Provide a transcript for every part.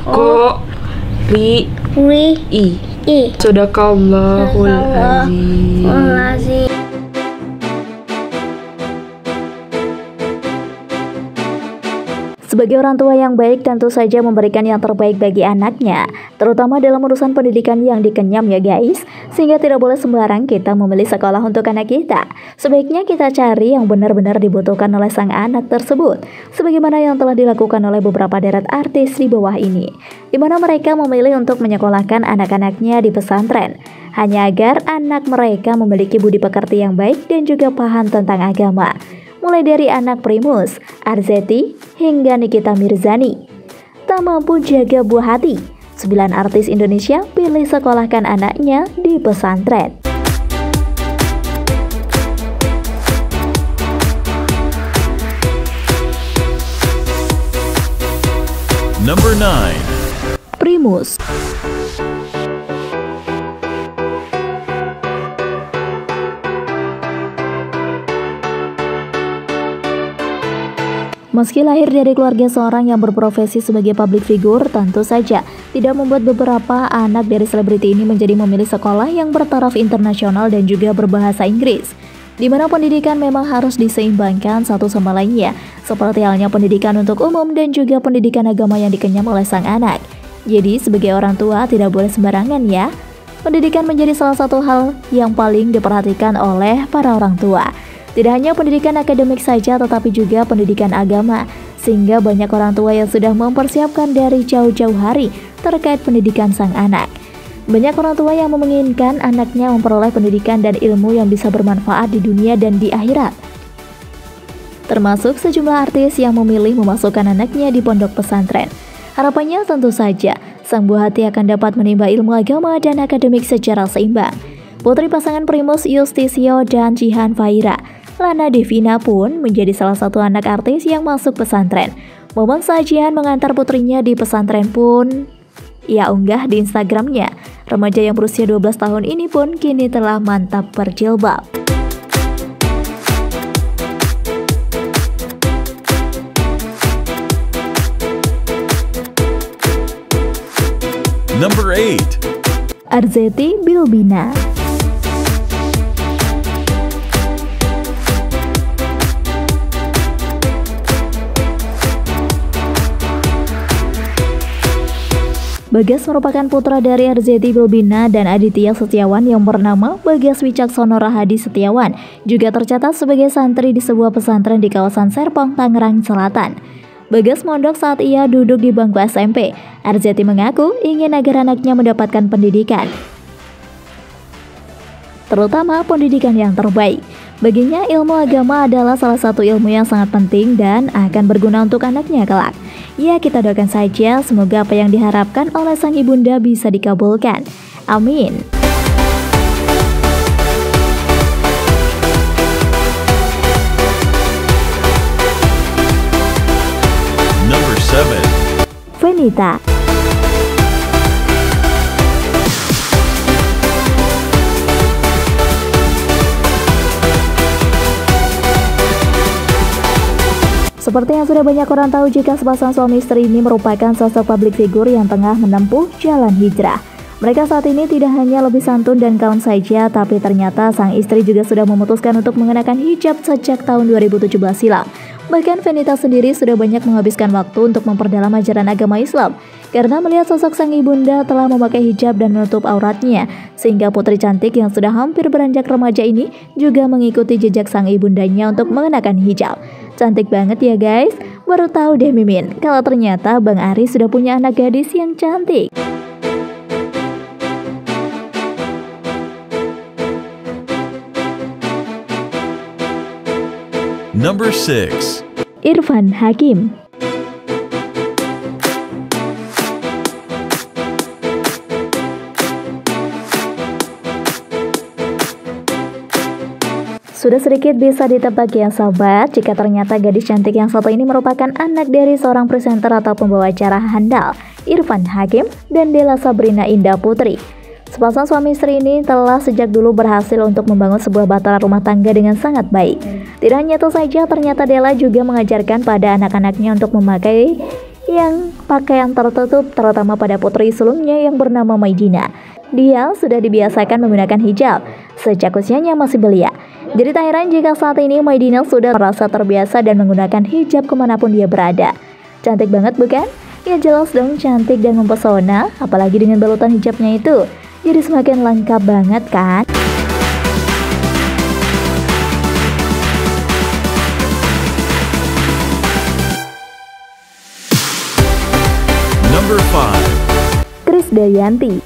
Ko ri i. Sadaqallahul azim. Sebagai orang tua yang baik tentu saja memberikan yang terbaik bagi anaknya, terutama dalam urusan pendidikan yang dikenyam ya guys, sehingga tidak boleh sembarang kita memilih sekolah untuk anak kita. Sebaiknya kita cari yang benar-benar dibutuhkan oleh sang anak tersebut, sebagaimana yang telah dilakukan oleh beberapa deret artis di bawah ini, di mana mereka memilih untuk menyekolahkan anak-anaknya di pesantren, hanya agar anak mereka memiliki budi pekerti yang baik dan juga paham tentang agama. Mulai dari anak Primus, Arzetti, hingga Nikita Mirzani. Tak mampu jaga buah hati, 9 artis Indonesia pilih sekolahkan anaknya di pesantren. Number 9. Primus. Meski lahir dari keluarga seorang yang berprofesi sebagai public figure, tentu saja tidak membuat beberapa anak dari selebriti ini menjadi memilih sekolah yang bertaraf internasional dan juga berbahasa Inggris, di mana pendidikan memang harus diseimbangkan satu sama lainnya, seperti halnya pendidikan untuk umum dan juga pendidikan agama yang dikenyam oleh sang anak. Jadi sebagai orang tua tidak boleh sembarangan ya. Pendidikan menjadi salah satu hal yang paling diperhatikan oleh para orang tua. Tidak hanya pendidikan akademik saja, tetapi juga pendidikan agama, sehingga banyak orang tua yang sudah mempersiapkan dari jauh-jauh hari terkait pendidikan sang anak. Banyak orang tua yang menginginkan anaknya memperoleh pendidikan dan ilmu yang bisa bermanfaat di dunia dan di akhirat. Termasuk sejumlah artis yang memilih memasukkan anaknya di pondok pesantren. Harapannya tentu saja, sang buah hati akan dapat menimba ilmu agama dan akademik secara seimbang. Putri pasangan Primus Yustisio dan Jihan Fahira, Lana Devina pun menjadi salah satu anak artis yang masuk pesantren. Momen saat Jihan mengantar putrinya di pesantren pun ia unggah di Instagramnya. Remaja yang berusia 12 tahun ini pun kini telah mantap berjilbab. Number 8. Arzetti Bilbina. Bagas merupakan putra dari Arzetti Bilbina dan Aditya Setiawan yang bernama Bagas Wicaksono Rahadi Setiawan, juga tercatat sebagai santri di sebuah pesantren di kawasan Serpong, Tangerang Selatan. Bagas mondok saat ia duduk di bangku SMP. Arzetti mengaku ingin agar anaknya mendapatkan pendidikan, terutama pendidikan yang terbaik. Baginya ilmu agama adalah salah satu ilmu yang sangat penting dan akan berguna untuk anaknya kelak. Ya, kita doakan saja semoga apa yang diharapkan oleh sang ibunda bisa dikabulkan. Amin. Number 7. Fenita. Seperti yang sudah banyak orang tahu, jika sepasang suami istri ini merupakan sosok public figure yang tengah menempuh jalan hijrah. Mereka saat ini tidak hanya lebih santun dan kaun saja, tapi ternyata sang istri juga sudah memutuskan untuk mengenakan hijab sejak tahun 2017 silam. Bahkan Fenita sendiri sudah banyak menghabiskan waktu untuk memperdalam ajaran agama Islam, karena melihat sosok sang ibunda telah memakai hijab dan menutup auratnya, sehingga putri cantik yang sudah hampir beranjak remaja ini juga mengikuti jejak sang ibundanya untuk mengenakan hijab. Cantik banget ya guys. Baru tahu deh Mimin, kalau ternyata Bang Ari sudah punya anak gadis yang cantik. Number 6. Irfan Hakim. Sudah sedikit bisa ditebak ya sahabat, jika ternyata gadis cantik yang satu ini merupakan anak dari seorang presenter atau pembawa acara handal, Irfan Hakim dan Della Sabrina Indah Putri. Sepasang suami istri ini telah sejak dulu berhasil untuk membangun sebuah bahtera rumah tangga dengan sangat baik. Tidak hanya itu saja, ternyata Della juga mengajarkan pada anak-anaknya untuk memakai yang pakaian tertutup, terutama pada putri sulungnya yang bernama Maidina. Dia sudah dibiasakan menggunakan hijab sejak usianya masih belia. Jadi tak heran jika saat ini Maidina sudah merasa terbiasa dan menggunakan hijab kemanapun dia berada. Cantik banget bukan? Ya jelas dong cantik dan mempesona, apalagi dengan balutan hijabnya itu. Jadi semakin lengkap banget kan? Number 5. Krisdayanti.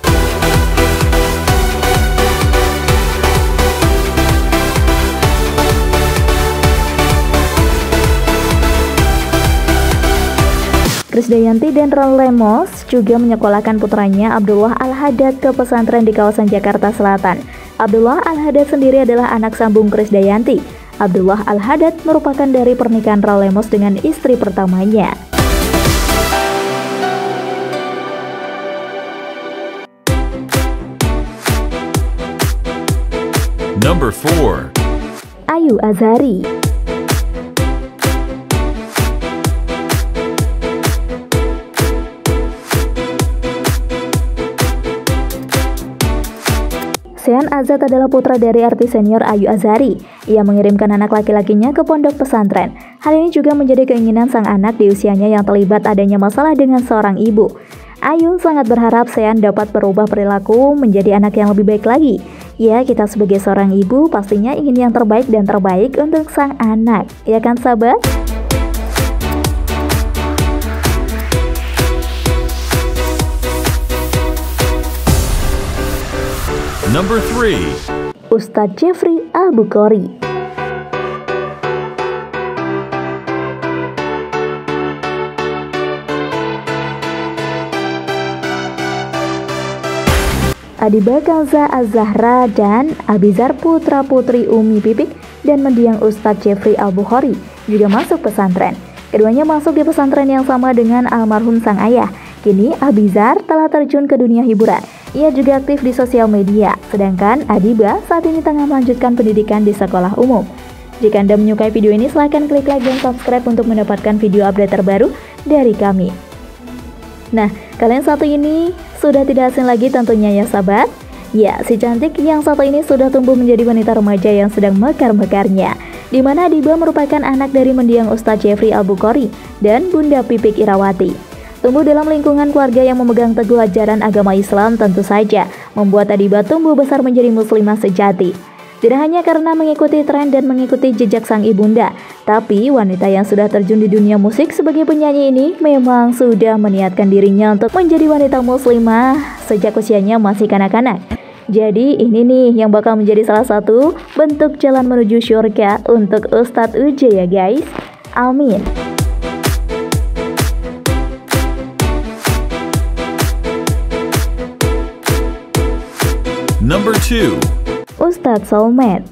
Krisdayanti dan Ron Lemos juga menyekolahkan putranya Abdullah Al-Haddad ke pesantren di kawasan Jakarta Selatan. Abdullah Al-Haddad sendiri adalah anak sambung Krisdayanti. Abdullah Al-Haddad merupakan dari pernikahan Ron Lemos dengan istri pertamanya. Number 4. Ayu Azhari. Sean Azad adalah putra dari artis senior Ayu Azhari. Ia mengirimkan anak laki-lakinya ke pondok pesantren. Hal ini juga menjadi keinginan sang anak di usianya yang terlibat adanya masalah dengan seorang ibu. Ayu sangat berharap Sean dapat berubah perilaku menjadi anak yang lebih baik lagi. Ya, kita sebagai seorang ibu pastinya ingin yang terbaik dan terbaik untuk sang anak. Ya kan sahabat? Number 3. Ustadz Jeffrey Al-Bukhari. Adiba Kanza Az-Zahra dan Abizar putra-putri Umi Pipik dan mendiang Ustadz Jeffrey Al-Bukhari juga masuk pesantren. Keduanya masuk di pesantren yang sama dengan almarhum sang ayah. Kini Abizar telah terjun ke dunia hiburan. Ia juga aktif di sosial media, sedangkan Adiba saat ini tengah melanjutkan pendidikan di sekolah umum. Jika Anda menyukai video ini, silahkan klik like dan subscribe untuk mendapatkan video update terbaru dari kami. Nah, kalian satu ini sudah tidak asing lagi tentunya ya sahabat. Ya, si cantik yang satu ini sudah tumbuh menjadi wanita remaja yang sedang mekar-mekarnya, di mana Adiba merupakan anak dari mendiang Ustadz Jeffrey Al-Bukhari dan Bunda Pipik Irawati. Tumbuh dalam lingkungan keluarga yang memegang teguh ajaran agama Islam tentu saja membuat Adiba tumbuh besar menjadi muslimah sejati. Tidak hanya karena mengikuti tren dan mengikuti jejak sang ibunda, tapi wanita yang sudah terjun di dunia musik sebagai penyanyi ini memang sudah meniatkan dirinya untuk menjadi wanita muslimah sejak usianya masih kanak-kanak. Jadi ini nih yang bakal menjadi salah satu bentuk jalan menuju syurga untuk Ustadz Uje ya guys. Amin. Number 2. Ustadz Soulmate.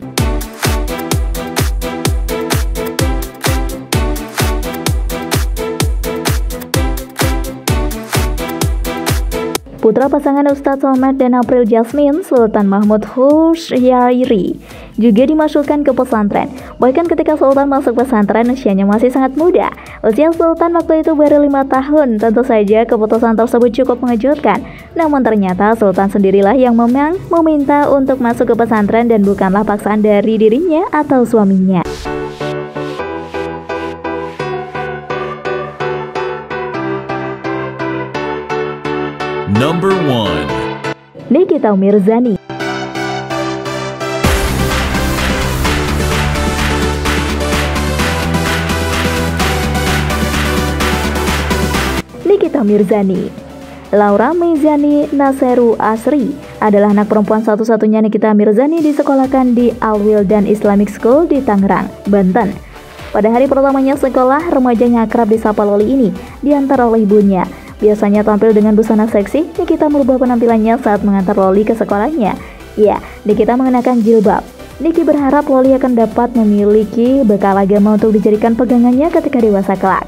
Putra pasangan Ustadz Soulmate dan April Jasmine, Sultan Mahmud Husyairi, juga dimasukkan ke pesantren. Bahkan ketika Sultan masuk pesantren, usianya masih sangat muda. Usia Sultan waktu itu baru 5 tahun. Tentu saja keputusan tersebut cukup mengejutkan. Namun ternyata Sultan sendirilah yang memang meminta untuk masuk ke pesantren dan bukanlah paksaan dari dirinya atau suaminya. Number 1. Nikita Mirzani. Nikita Mirzani. Laura Mizani Naseru Asri adalah anak perempuan satu-satunya Nikita Mirzani disekolahkan di Al-Wildan Islamic School di Tangerang, Banten. Pada hari pertamanya sekolah, remaja yang akrab disapa Loli ini diantar oleh ibunya. Biasanya tampil dengan busana seksi, Nikita merubah penampilannya saat mengantar Loli ke sekolahnya. Ya, Nikita mengenakan jilbab. Niki berharap Loli akan dapat memiliki bekal agama untuk dijadikan pegangannya ketika dewasa kelak.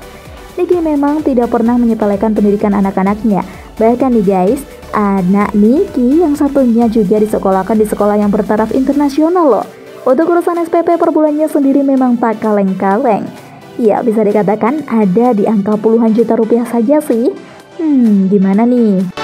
Niki memang tidak pernah menyepelekan pendidikan anak-anaknya. Bahkan nih guys, anak Niki yang satunya juga disekolahkan di sekolah yang bertaraf internasional loh. Untuk urusan SPP per bulannya sendiri memang tak kaleng-kaleng. Ya, bisa dikatakan ada di angka puluhan juta rupiah saja sih. Gimana nih?